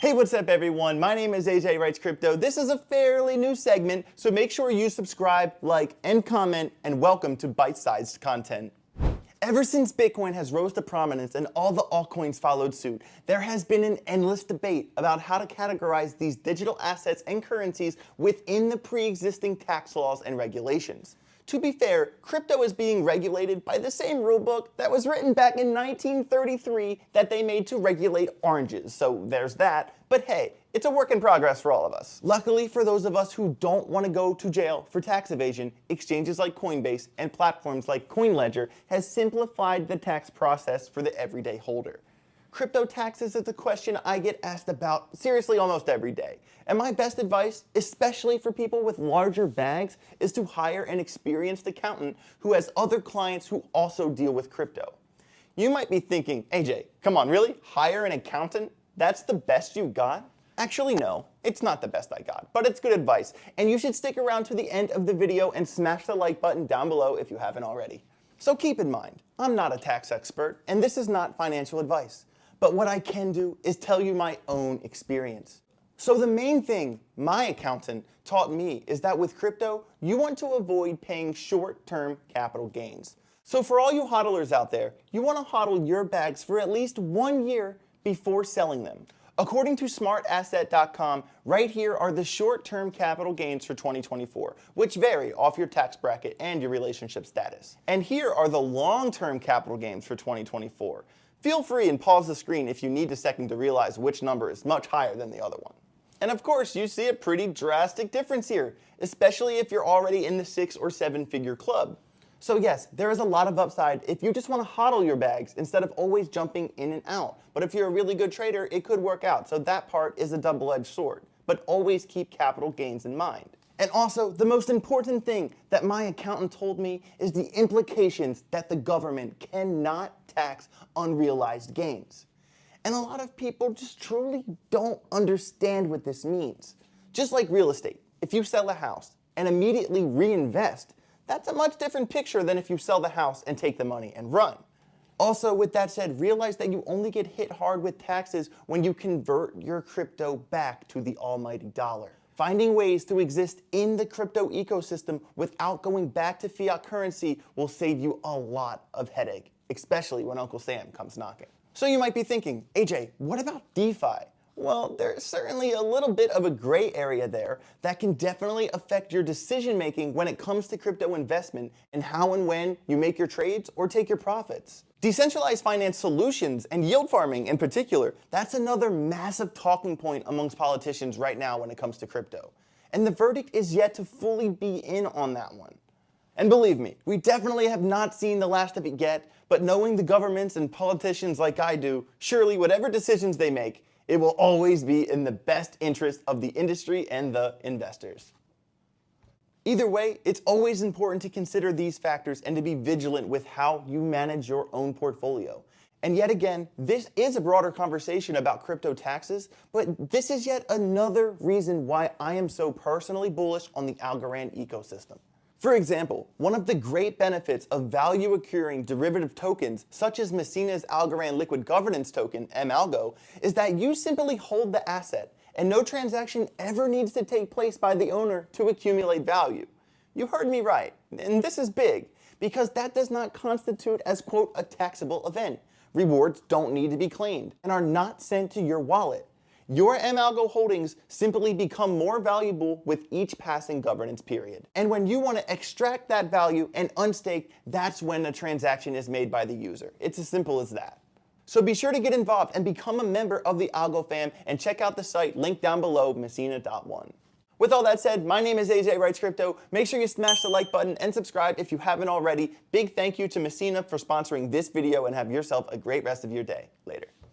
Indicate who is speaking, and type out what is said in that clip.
Speaker 1: Hey, what's up everyone? My name is AJ Writes Crypto. This is a fairly new segment, so make sure you subscribe, like, and comment, and welcome to bite-sized content. Ever since Bitcoin has rose to prominence and all the altcoins followed suit, there has been an endless debate about how to categorize these digital assets and currencies within the pre-existing tax laws and regulations. To be fair, crypto is being regulated by the same rulebook that was written back in 1933 that they made to regulate oranges, so there's that, but hey, it's a work in progress for all of us. Luckily for those of us who don't want to go to jail for tax evasion, exchanges like Coinbase and platforms like CoinLedger has simplified the tax process for the everyday holder. Crypto taxes is a question I get asked about seriously almost every day. And my best advice, especially for people with larger bags, is to hire an experienced accountant who has other clients who also deal with crypto. You might be thinking, AJ, come on, really? Hire an accountant? That's the best you got? Actually, no, it's not the best I got, but it's good advice. And you should stick around to the end of the video and smash the like button down below if you haven't already. So keep in mind, I'm not a tax expert, and this is not financial advice. But what I can do is tell you my own experience. So the main thing my accountant taught me is that with crypto, you want to avoid paying short-term capital gains. So for all you hodlers out there, you want to hodl your bags for at least 1 year before selling them. According to smartasset.com, right here are the short-term capital gains for 2024, which vary off your tax bracket and your relationship status. And here are the long-term capital gains for 2024. Feel free and pause the screen if you need a second to realize which number is much higher than the other one. And of course, you see a pretty drastic difference here, especially if you're already in the 6- or 7-figure club. So yes, there is a lot of upside if you just want to hodl your bags instead of always jumping in and out. But if you're a really good trader, it could work out, so that part is a double-edged sword. But always keep capital gains in mind. And also, the most important thing that my accountant told me is the implications that the government cannot tax unrealized gains. And a lot of people just truly don't understand what this means. Just like real estate, if you sell a house and immediately reinvest, that's a much different picture than if you sell the house and take the money and run. Also, with that said, realize that you only get hit hard with taxes when you convert your crypto back to the almighty dollar. Finding ways to exist in the crypto ecosystem without going back to fiat currency will save you a lot of headache, especially when Uncle Sam comes knocking. So you might be thinking, AJ, what about DeFi? Well, there's certainly a little bit of a gray area there that can definitely affect your decision making when it comes to crypto investment and how and when you make your trades or take your profits. Decentralized finance solutions and yield farming in particular, that's another massive talking point amongst politicians right now when it comes to crypto. And the verdict is yet to fully be in on that one. And believe me, we definitely have not seen the last of it yet, but knowing the governments and politicians like I do, surely whatever decisions they make, it will always be in the best interest of the industry and the investors. Either way, it's always important to consider these factors and to be vigilant with how you manage your own portfolio. And yet again, this is a broader conversation about crypto taxes, but this is yet another reason why I am so personally bullish on the Algorand ecosystem. For example, one of the great benefits of value accruing derivative tokens, such as Messina's Algorand Liquid Governance Token, MALGO, is that you simply hold the asset, and no transaction ever needs to take place by the owner to accumulate value. You heard me right, and this is big, because that does not constitute as, quote, a taxable event. Rewards don't need to be claimed and are not sent to your wallet. Your MALGO holdings simply become more valuable with each passing governance period. And when you want to extract that value and unstake, that's when a transaction is made by the user. It's as simple as that. So be sure to get involved and become a member of the Algo fam and check out the site linked down below, Messina.one. With all that said, my name is AJ Writes Crypto. Make sure you smash the like button and subscribe if you haven't already. Big thank you to Messina for sponsoring this video and have yourself a great rest of your day. Later.